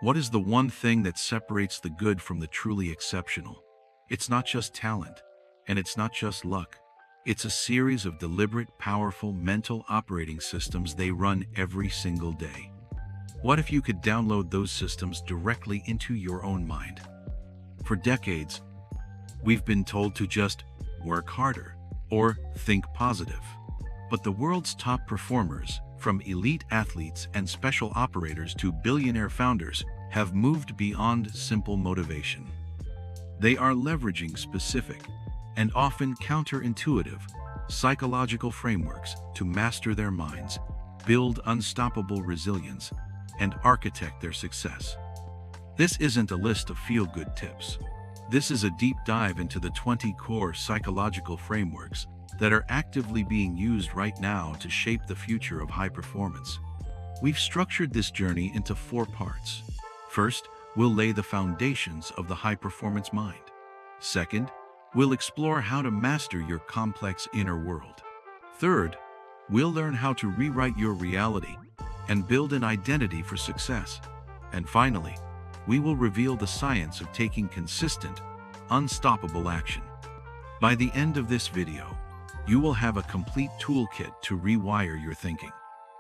What is the one thing that separates the good from the truly exceptional? It's not just talent, and it's not just luck. It's a series of deliberate, powerful mental operating systems they run every single day. What if you could download those systems directly into your own mind? For decades, we've been told to just work harder or think positive. But the world's top performers, from elite athletes and special operators to billionaire founders, have moved beyond simple motivation. They are leveraging specific and often counterintuitive psychological frameworks to master their minds, build unstoppable resilience, and architect their success. This isn't a list of feel-good tips. This is a deep dive into the 20 core psychological frameworks that are actively being used right now to shape the future of high performance. We've structured this journey into 4 parts. First, we'll lay the foundations of the high-performance mind. Second, we'll explore how to master your complex inner world. Third, we'll learn how to rewrite your reality and build an identity for success. And finally, we will reveal the science of taking consistent, unstoppable action. By the end of this video, you will have a complete toolkit to rewire your thinking.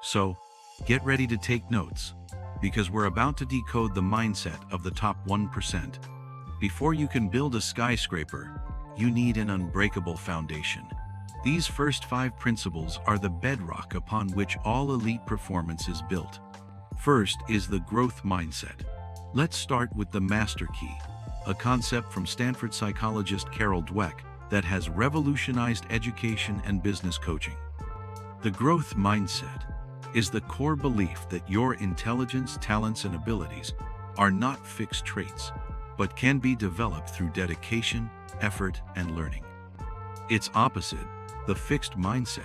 So, get ready to take notes, because we're about to decode the mindset of the top 1%. Before you can build a skyscraper, you need an unbreakable foundation. These first 5 principles are the bedrock upon which all elite performance is built. First is the growth mindset. Let's start with the master key, a concept from Stanford psychologist Carol Dweck that has revolutionized education and business coaching. The growth mindset is the core belief that your intelligence, talents, and abilities are not fixed traits, but can be developed through dedication, effort, and learning. Its opposite, the fixed mindset,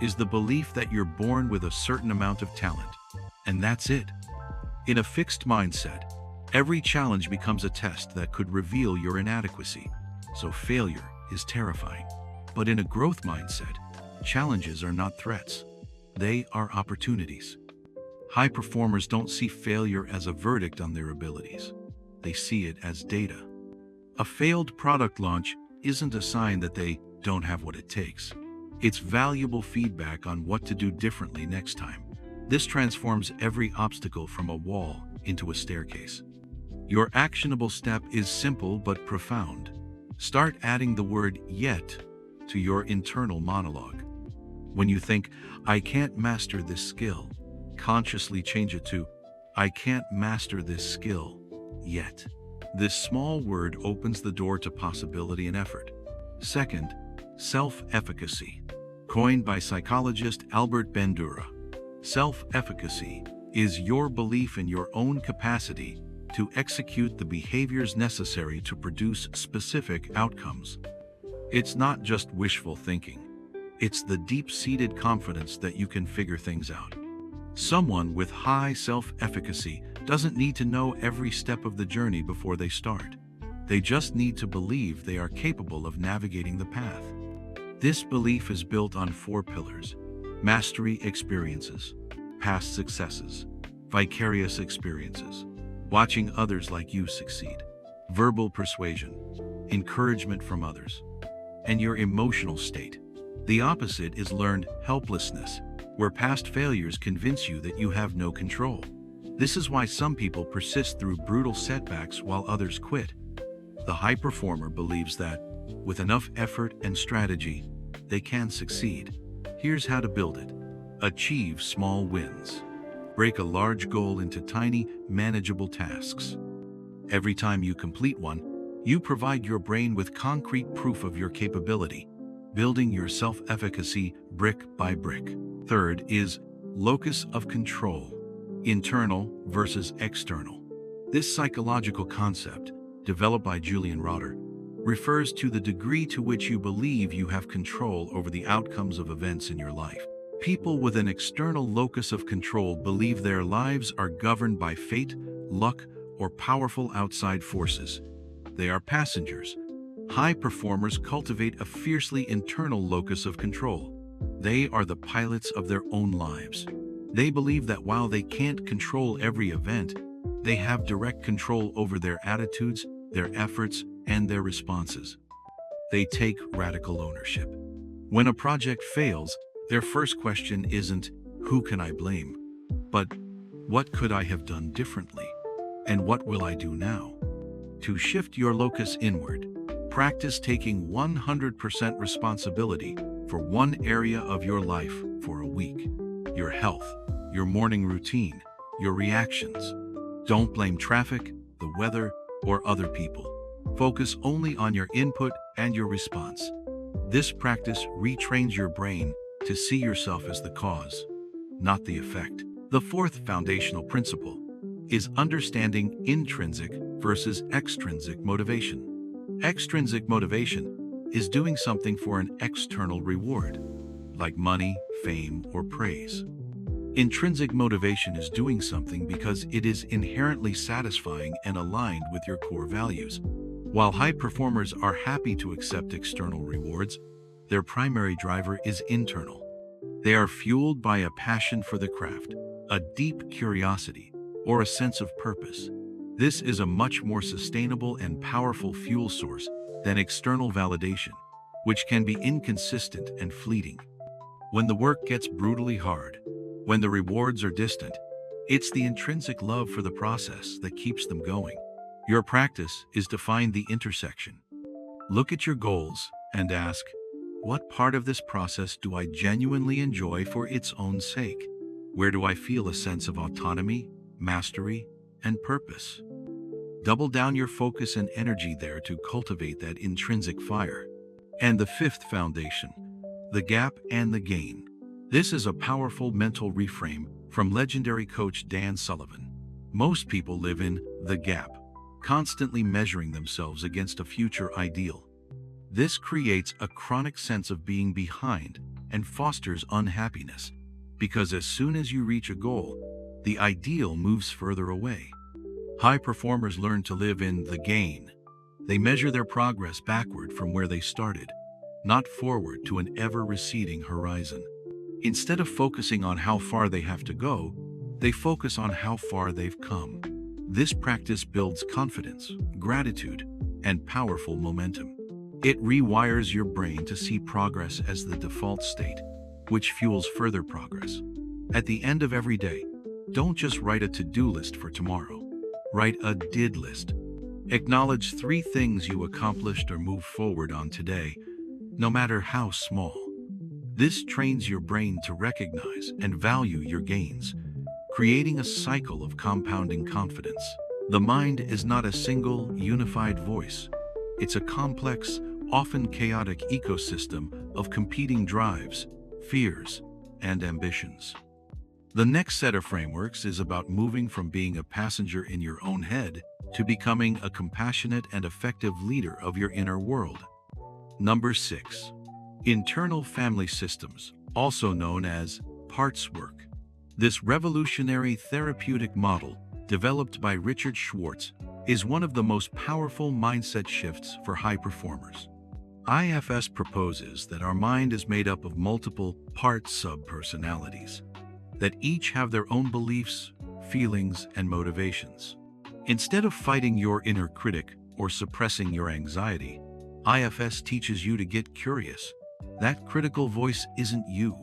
is the belief that you're born with a certain amount of talent, and that's it. In a fixed mindset, every challenge becomes a test that could reveal your inadequacy, so failure is terrifying. But in a growth mindset, challenges are not threats. They are opportunities. High performers don't see failure as a verdict on their abilities. They see it as data. A failed product launch isn't a sign that they don't have what it takes. It's valuable feedback on what to do differently next time. This transforms every obstacle from a wall into a staircase. Your actionable step is simple but profound. Start adding the word "yet" to your internal monologue. When you think, "I can't master this skill," consciously change it to, "I can't master this skill yet." This small word opens the door to possibility and effort. Second, self-efficacy. Coined by psychologist Albert Bandura, self-efficacy is your belief in your own capacity to execute the behaviors necessary to produce specific outcomes. It's not just wishful thinking. It's the deep-seated confidence that you can figure things out. Someone with high self-efficacy doesn't need to know every step of the journey before they start. They just need to believe they are capable of navigating the path. This belief is built on 4 pillars: mastery experiences, past successes, vicarious experiences, watching others like you succeed, verbal persuasion, encouragement from others, and your emotional state. The opposite is learned helplessness, where past failures convince you that you have no control. This is why some people persist through brutal setbacks while others quit. The high performer believes that, with enough effort and strategy, they can succeed. Here's how to build it. Achieve small wins. Break a large goal into tiny, manageable tasks. Every time you complete one, you provide your brain with concrete proof of your capability, building your self-efficacy brick by brick. Third is locus of control, internal versus external. This psychological concept, developed by Julian Rotter, refers to the degree to which you believe you have control over the outcomes of events in your life. People with an external locus of control believe their lives are governed by fate, luck, or powerful outside forces. They are passengers. High performers cultivate a fiercely internal locus of control. They are the pilots of their own lives. They believe that while they can't control every event, They have direct control over their attitudes, their efforts, and their responses. They take radical ownership. When a project fails, their first question isn't, "Who can I blame?" but, "What could I have done differently? And what will I do now?" To shift your locus inward, practice taking 100% responsibility for one area of your life for a week. Your health, your morning routine, your reactions. Don't blame traffic, the weather, or other people. Focus only on your input and your response. This practice retrains your brain to see yourself as the cause, not the effect. The fourth foundational principle is understanding intrinsic versus extrinsic motivation. Extrinsic motivation is doing something for an external reward, like money, fame, or praise. Intrinsic motivation is doing something because it is inherently satisfying and aligned with your core values. While high performers are happy to accept external rewards, their primary driver is internal. They are fueled by a passion for the craft, a deep curiosity, or a sense of purpose. This is a much more sustainable and powerful fuel source than external validation, which can be inconsistent and fleeting. When the work gets brutally hard, when the rewards are distant, it's the intrinsic love for the process that keeps them going. Your practice is to find the intersection. Look at your goals and ask, what part of this process do I genuinely enjoy for its own sake? Where do I feel a sense of autonomy, mastery, and purpose? Double down your focus and energy there to cultivate that intrinsic fire. And the fifth foundation, the gap and the gain. This is a powerful mental reframe from legendary coach Dan Sullivan. Most people live in the gap, constantly measuring themselves against a future ideal. This creates a chronic sense of being behind and fosters unhappiness, because as soon as you reach a goal, the ideal moves further away. High performers learn to live in the gain. They measure their progress backward from where they started, not forward to an ever-receding horizon. Instead of focusing on how far they have to go, they focus on how far they've come. This practice builds confidence, gratitude, and powerful momentum. It rewires your brain to see progress as the default state, which fuels further progress. At the end of every day, don't just write a to-do list for tomorrow. Write a did list. Acknowledge 3 things you accomplished or moved forward on today, no matter how small. This trains your brain to recognize and value your gains, creating a cycle of compounding confidence. The mind is not a single, unified voice. It's a complex, often chaotic ecosystem of competing drives, fears, and ambitions. The next set of frameworks is about moving from being a passenger in your own head to becoming a compassionate and effective leader of your inner world. Number 6. Internal family systems, also known as parts work. This revolutionary therapeutic model, developed by Richard Schwartz, is one of the most powerful mindset shifts for high performers. IFS proposes that our mind is made up of multiple part sub-personalities, that each have their own beliefs, feelings, and motivations. Instead of fighting your inner critic or suppressing your anxiety, IFS teaches you to get curious. That critical voice isn't you.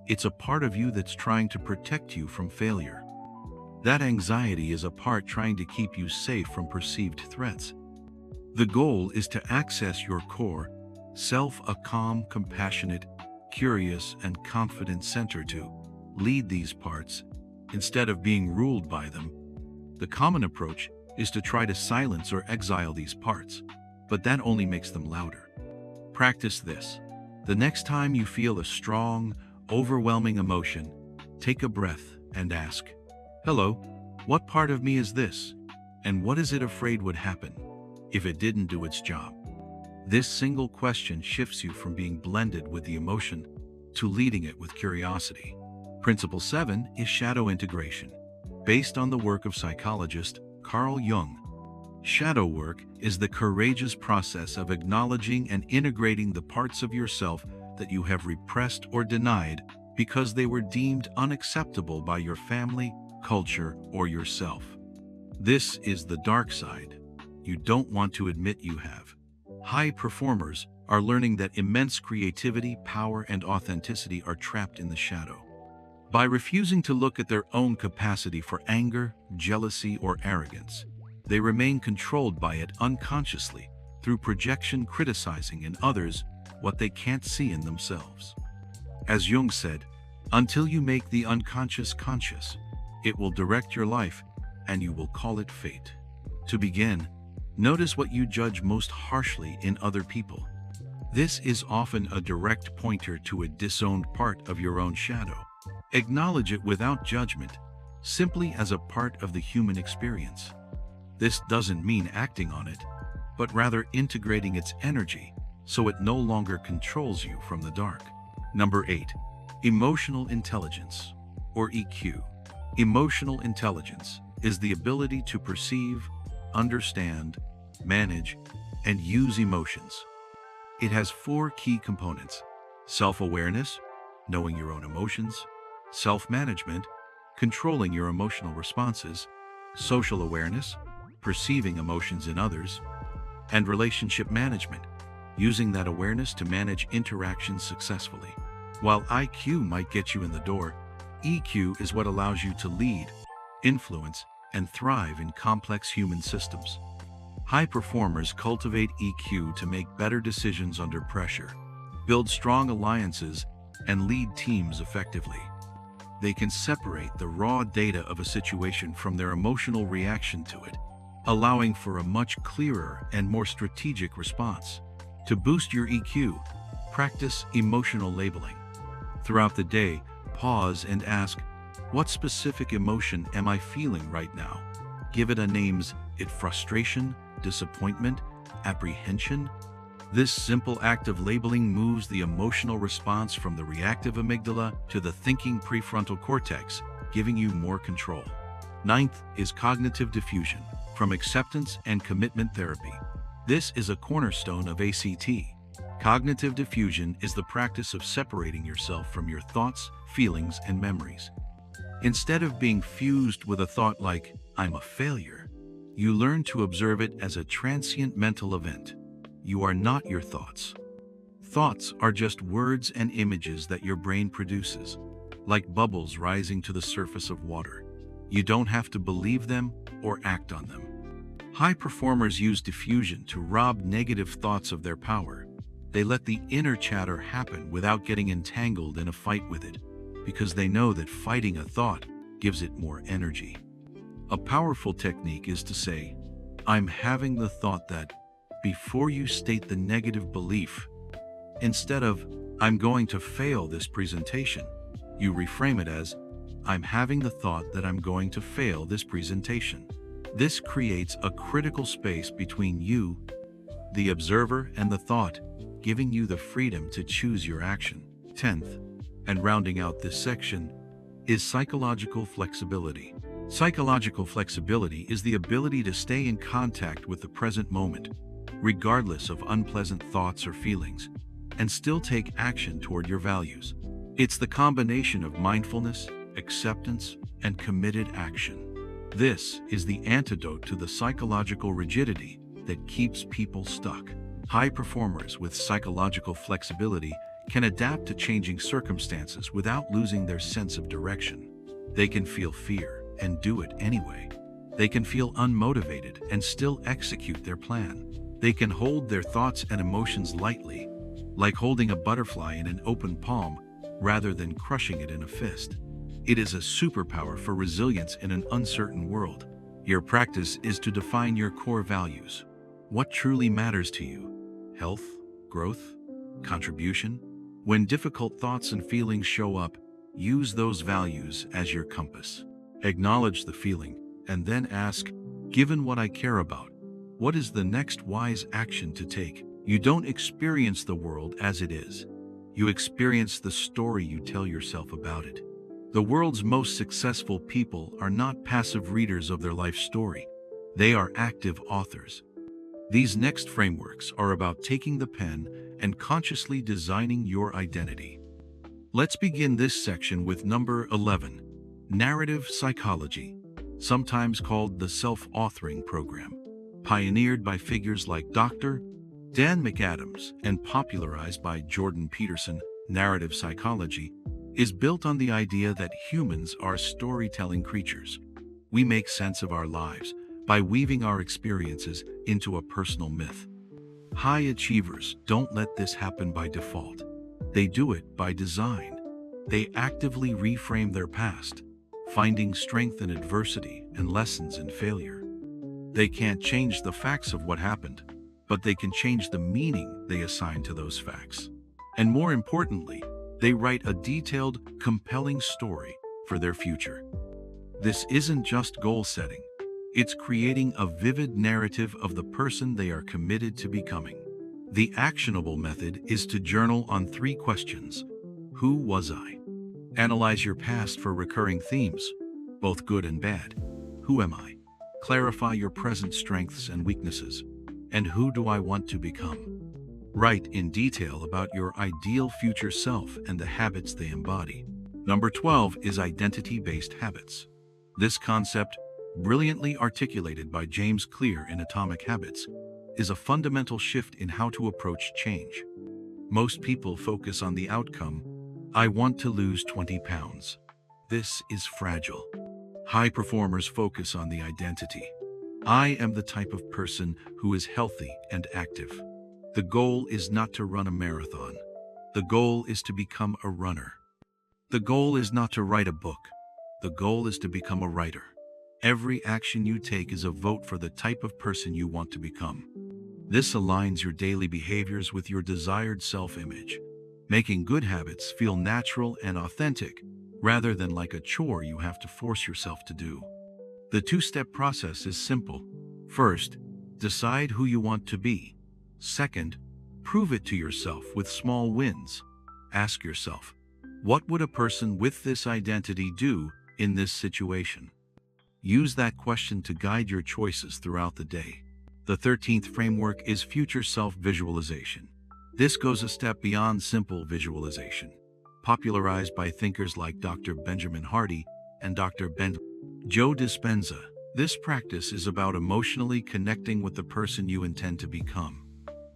It's a part of you that's trying to protect you from failure. That anxiety is a part trying to keep you safe from perceived threats. The goal is to access your core self, a calm, compassionate, curious, and confident center to lead these parts instead of being ruled by them. The common approach is to try to silence or exile these parts, but that only makes them louder. Practice this. The next time you feel a strong, overwhelming emotion, take a breath and ask, "Hello, what part of me is this? And what is it afraid would happen if it didn't do its job?" This single question shifts you from being blended with the emotion to leading it with curiosity. Principle 7 is shadow integration, based on the work of psychologist Carl Jung. Shadow work is the courageous process of acknowledging and integrating the parts of yourself that you have repressed or denied because they were deemed unacceptable by your family, culture, or yourself. This is the dark side you don't want to admit you have. High performers are learning that immense creativity, power, and authenticity are trapped in the shadow. By refusing to look at their own capacity for anger, jealousy, or arrogance, they remain controlled by it unconsciously through projection, criticizing in others what they can't see in themselves. As Jung said, until you make the unconscious conscious, it will direct your life and you will call it fate. To begin, notice what you judge most harshly in other people. This is often a direct pointer to a disowned part of your own shadow. Acknowledge it without judgment, simply as a part of the human experience. This doesn't mean acting on it, but rather integrating its energy so it no longer controls you from the dark. Number 8. Emotional intelligence, or EQ. Emotional intelligence is the ability to perceive, understand, manage, and use emotions. It has 4 key components: self-awareness, knowing your own emotions; self-management, controlling your emotional responses; social awareness, perceiving emotions in others; and relationship management, using that awareness to manage interactions successfully. While IQ might get you in the door, EQ is what allows you to lead, influence, and thrive in complex human systems. High performers cultivate EQ to make better decisions under pressure, build strong alliances, and lead teams effectively. They can separate the raw data of a situation from their emotional reaction to it, allowing for a much clearer and more strategic response. To boost your EQ, practice emotional labeling. Throughout the day, pause and ask, what specific emotion am I feeling right now? Give it a name: it frustration, disappointment, apprehension? This simple act of labeling moves the emotional response from the reactive amygdala to the thinking prefrontal cortex, giving you more control. 9th is cognitive diffusion, from acceptance and commitment therapy. This is a cornerstone of ACT. Cognitive diffusion is the practice of separating yourself from your thoughts, feelings, and memories. Instead of being fused with a thought like, I'm a failure, you learn to observe it as a transient mental event. You are not your thoughts. Thoughts are just words and images that your brain produces, like bubbles rising to the surface of water. You don't have to believe them or act on them. High performers use diffusion to rob negative thoughts of their power. They let the inner chatter happen without getting entangled in a fight with it, because they know that fighting a thought gives it more energy. A powerful technique is to say, I'm having the thought that, before you state the negative belief. Instead of, I'm going to fail this presentation, you reframe it as, I'm having the thought that I'm going to fail this presentation. This creates a critical space between you, the observer, and the thought, giving you the freedom to choose your action. 10th, and rounding out this section, is psychological flexibility. Psychological flexibility is the ability to stay in contact with the present moment, regardless of unpleasant thoughts or feelings, and still take action toward your values. It's the combination of mindfulness, acceptance, and committed action. This is the antidote to the psychological rigidity that keeps people stuck. High performers with psychological flexibility can adapt to changing circumstances without losing their sense of direction. They can feel fear and do it anyway. They can feel unmotivated and still execute their plan. They can hold their thoughts and emotions lightly, like holding a butterfly in an open palm rather than crushing it in a fist. It is a superpower for resilience in an uncertain world. Your practice is to define your core values. What truly matters to you? Health, growth, contribution? When difficult thoughts and feelings show up, use those values as your compass. Acknowledge the feeling, and then ask, given what I care about, what is the next wise action to take? You don't experience the world as it is. You experience the story you tell yourself about it. The world's most successful people are not passive readers of their life story. They are active authors. These next frameworks are about taking the pen and consciously designing your identity. Let's begin this section with number 11, narrative psychology. sometimes called the self-authoring program, pioneered by figures like Dr. Dan McAdams and popularized by Jordan Peterson. Narrative psychology is built on the idea that humans are storytelling creatures. We make sense of our lives by weaving our experiences into a personal myth. High achievers don't let this happen by default. They do it by design. They actively reframe their past, finding strength in adversity and lessons in failure. They can't change the facts of what happened, but they can change the meaning they assign to those facts. And more importantly, they write a detailed, compelling story for their future. This isn't just goal setting. It's creating a vivid narrative of the person they are committed to becoming. The actionable method is to journal on 3 questions. Who was I? Analyze your past for recurring themes, both good and bad. Who am I? Clarify your present strengths and weaknesses. And who do I want to become? Write in detail about your ideal future self and the habits they embody. Number 12 is identity-based habits. This concept, brilliantly articulated by James Clear in Atomic Habits, is a fundamental shift in how to approach change. Most people focus on the outcome. I want to lose 20 pounds. This is fragile. High performers focus on the identity. I am the type of person who is healthy and active. The goal is not to run a marathon. The goal is to become a runner. The goal is not to write a book. The goal is to become a writer. Every action you take is a vote for the type of person you want to become. This aligns your daily behaviors with your desired self-image, making good habits feel natural and authentic, rather than like a chore you have to force yourself to do. The 2-step process is simple. First, decide who you want to be. Second, prove it to yourself with small wins. Ask yourself, what would a person with this identity do in this situation? Use that question to guide your choices throughout the day. The 13th framework is future self-visualization. This goes a step beyond simple visualization. Popularized by thinkers like Dr. Benjamin Hardy and Dr. Joe Dispenza, this practice is about emotionally connecting with the person you intend to become.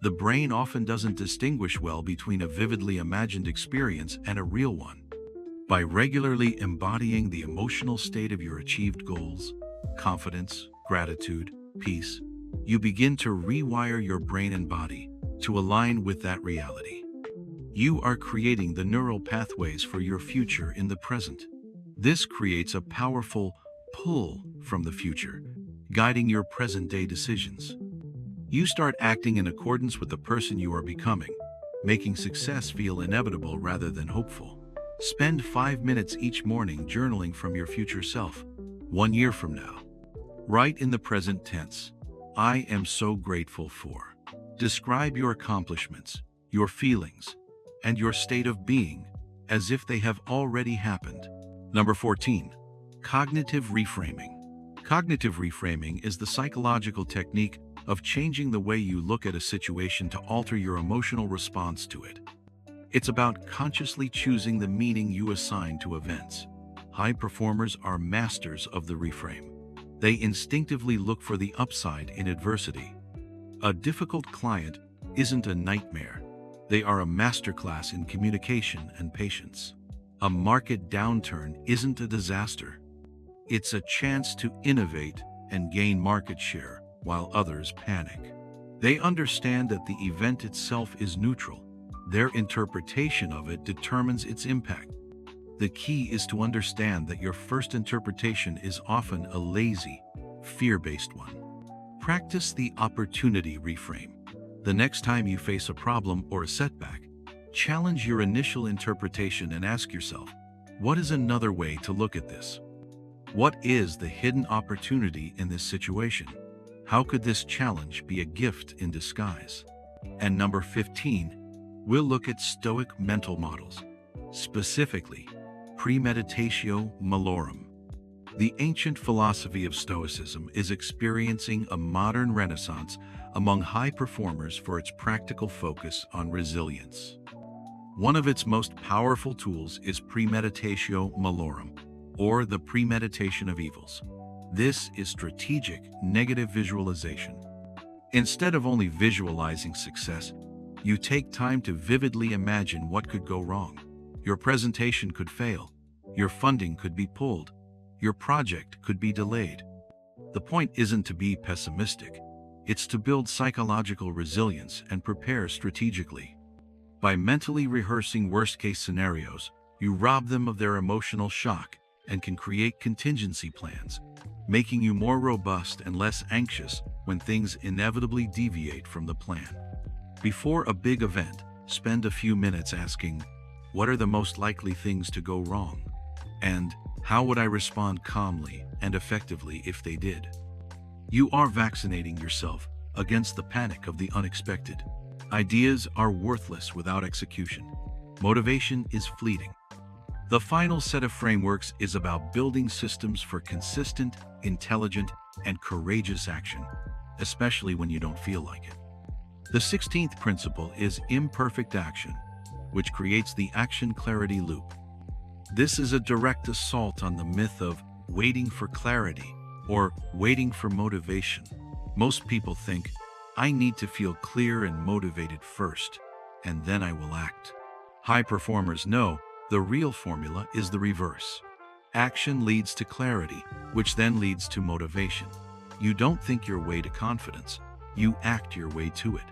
The brain often doesn't distinguish well between a vividly imagined experience and a real one. By regularly embodying the emotional state of your achieved goals, confidence, gratitude, peace, you begin to rewire your brain and body to align with that reality. You are creating the neural pathways for your future in the present. This creates a powerful pull from the future, guiding your present-day decisions. You start acting in accordance with the person you are becoming, making success feel inevitable rather than hopeful. Spend 5 minutes each morning journaling from your future self. 1 year from now, write in the present tense, I am so grateful for. Describe your accomplishments, your feelings, and your state of being as if they have already happened. Number 14, cognitive reframing. Cognitive reframing is the psychological technique of changing the way you look at a situation to alter your emotional response to it. It's about consciously choosing the meaning you assign to events. High performers are masters of the reframe. They instinctively look for the upside in adversity. A difficult client isn't a nightmare. They are a masterclass in communication and patience. A market downturn isn't a disaster. It's a chance to innovate and gain market share while others panic. They understand that the event itself is neutral. Their interpretation of it determines its impact. The key is to understand that your first interpretation is often a lazy, fear-based one. Practice the opportunity reframe. The next time you face a problem or a setback, challenge your initial interpretation and ask yourself, what is another way to look at this? What is the hidden opportunity in this situation? How could this challenge be a gift in disguise? And number 15, we'll look at Stoic mental models, specifically premeditatio malorum. The ancient philosophy of Stoicism is experiencing a modern renaissance among high performers for its practical focus on resilience. One of its most powerful tools is premeditatio malorum, or the premeditation of evils. This is strategic negative visualization. Instead of only visualizing success, you take time to vividly imagine what could go wrong. Your presentation could fail. Your funding could be pulled. Your project could be delayed. The point isn't to be pessimistic. It's to build psychological resilience and prepare strategically. By mentally rehearsing worst-case scenarios, you rob them of their emotional shock and can create contingency plans, making you more robust and less anxious when things inevitably deviate from the plan. Before a big event, spend a few minutes asking, what are the most likely things to go wrong? And how would I respond calmly and effectively if they did? You are vaccinating yourself against the panic of the unexpected. Ideas are worthless without execution. Motivation is fleeting. The final set of frameworks is about building systems for consistent, intelligent, and courageous action, especially when you don't feel like it. The 16th principle is Imperfect Action, which creates the action clarity loop. This is a direct assault on the myth of waiting for clarity or waiting for motivation. Most people think, I need to feel clear and motivated first, and then I will act. High performers know the real formula is the reverse. Action leads to clarity, which then leads to motivation. You don't think your way to confidence, you act your way to it.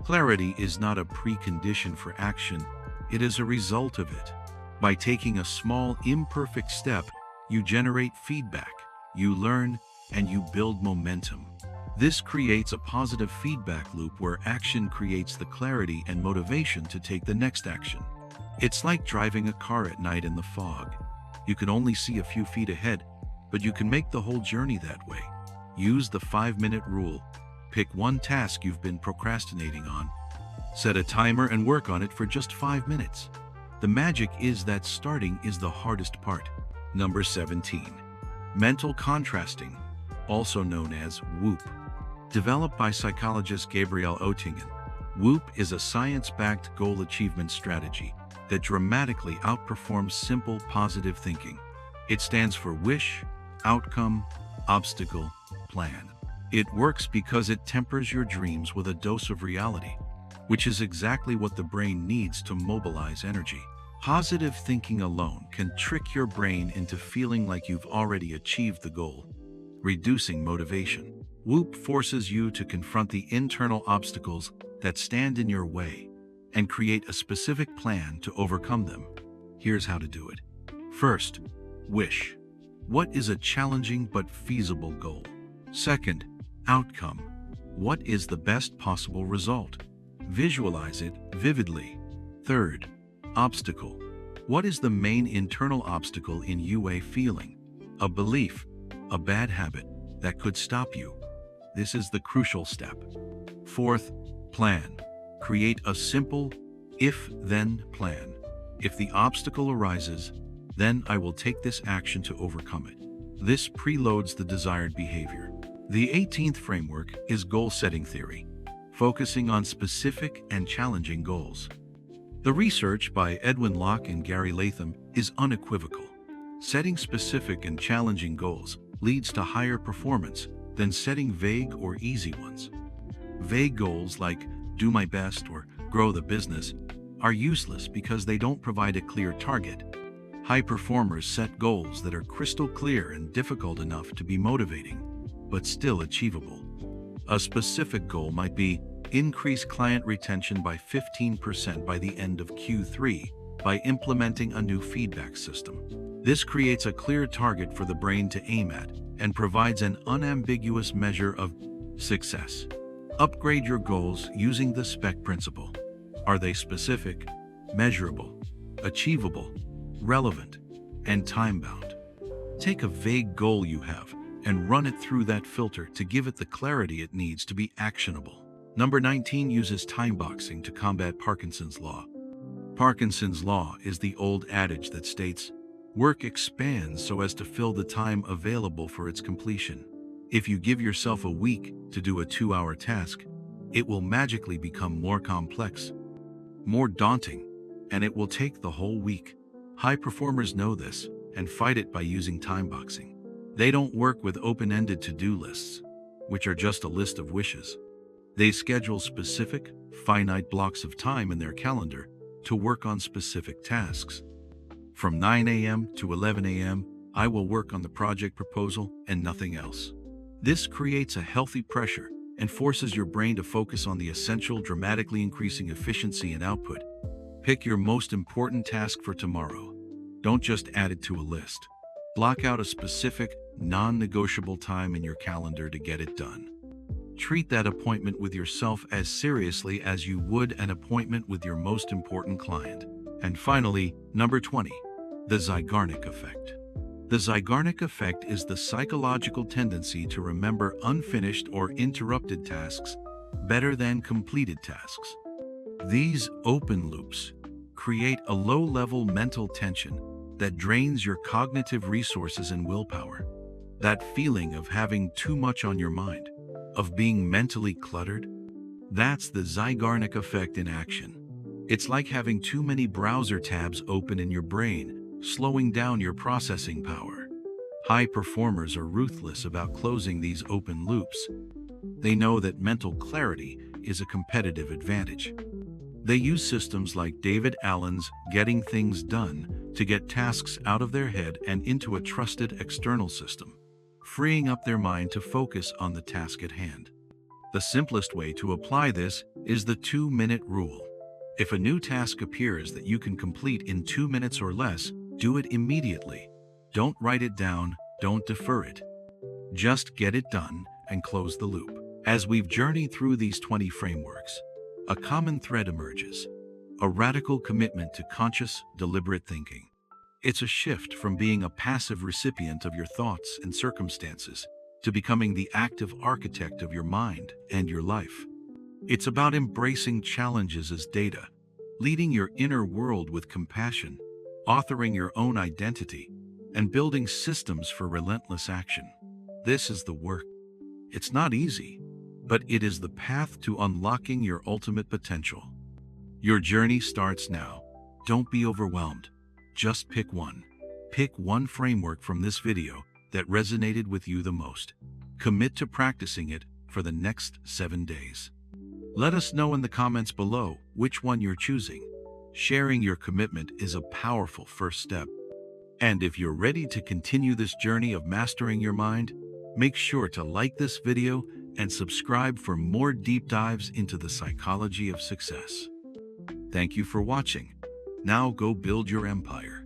Clarity is not a precondition for action, it is a result of it. By taking a small, imperfect step, you generate feedback, you learn, and you build momentum. This creates a positive feedback loop where action creates the clarity and motivation to take the next action. It's like driving a car at night in the fog. You can only see a few feet ahead, but you can make the whole journey that way. Use the 5-minute rule. Pick one task you've been procrastinating on. Set a timer and work on it for just 5 minutes. The magic is that starting is the hardest part. Number 17. Mental contrasting, also known as WOOP. Developed by psychologist Gabriel Oettingen, WOOP is a science-backed goal achievement strategy that dramatically outperforms simple positive thinking. It stands for wish, outcome, obstacle, plan. It works because it tempers your dreams with a dose of reality, which is exactly what the brain needs to mobilize energy. Positive thinking alone can trick your brain into feeling like you've already achieved the goal, reducing motivation. WOOP forces you to confront the internal obstacles that stand in your way and create a specific plan to overcome them. Here's how to do it. First, wish. What is a challenging but feasible goal? Second, outcome. What is the best possible result? Visualize it vividly. Third, obstacle. What is the main internal obstacle in you feeling? A belief, a bad habit that could stop you. This is the crucial step. Fourth, plan. Create a simple if-then plan. If the obstacle arises, then I will take this action to overcome it. This preloads the desired behavior. The 18th framework is goal-setting theory, focusing on specific and challenging goals. The research by Edwin Locke and Gary Latham is unequivocal. Setting specific and challenging goals leads to higher performance than setting vague or easy ones. Vague goals like do my best or grow the business are useless because they don't provide a clear target. High performers set goals that are crystal clear and difficult enough to be motivating, but still achievable. A specific goal might be increase client retention by 15% by the end of Q3 by implementing a new feedback system. This creates a clear target for the brain to aim at and provides an unambiguous measure of success. Upgrade your goals using the SPEC principle. Are they specific, measurable, achievable, relevant, and time-bound? Take a vague goal you have and run it through that filter to give it the clarity it needs to be actionable. Number 19 uses time boxing to combat Parkinson's law. Parkinson's law is the old adage that states, work expands so as to fill the time available for its completion. If you give yourself a week to do a 2-hour task, it will magically become more complex, more daunting, and it will take the whole week. High performers know this and fight it by using time boxing. They don't work with open-ended to-do lists, which are just a list of wishes. They schedule specific, finite blocks of time in their calendar to work on specific tasks. From 9 a.m. to 11 a.m., I will work on the project proposal and nothing else. This creates a healthy pressure and forces your brain to focus on the essential, dramatically increasing efficiency and output. Pick your most important task for tomorrow. Don't just add it to a list. Block out a specific, non-negotiable time in your calendar to get it done. Treat that appointment with yourself as seriously as you would an appointment with your most important client. And finally, number 20, the Zeigarnik Effect. The Zeigarnik Effect is the psychological tendency to remember unfinished or interrupted tasks better than completed tasks. These open loops create a low-level mental tension that drains your cognitive resources and willpower. That feeling of having too much on your mind, of being mentally cluttered, that's the Zeigarnik Effect in action. It's like having too many browser tabs open in your brain, slowing down your processing power. High performers are ruthless about closing these open loops. They know that mental clarity is a competitive advantage. They use systems like David Allen's Getting Things Done to get tasks out of their head and into a trusted external system, freeing up their mind to focus on the task at hand. The simplest way to apply this is the 2-minute rule. If a new task appears that you can complete in 2 minutes or less, do it immediately. Don't write it down, don't defer it. Just get it done and close the loop. As we've journeyed through these 20 frameworks, a common thread emerges: a radical commitment to conscious, deliberate thinking. It's a shift from being a passive recipient of your thoughts and circumstances to becoming the active architect of your mind and your life. It's about embracing challenges as data, leading your inner world with compassion, authoring your own identity, and building systems for relentless action. This is the work. It's not easy, but it is the path to unlocking your ultimate potential. Your journey starts now. Don't be overwhelmed. Just pick one. Pick one framework from this video that resonated with you the most. Commit to practicing it for the next 7 days. Let us know in the comments below which one you're choosing. Sharing your commitment is a powerful first step. And if you're ready to continue this journey of mastering your mind, make sure to like this video and subscribe for more deep dives into the psychology of success. Thank you for watching. Now go build your empire.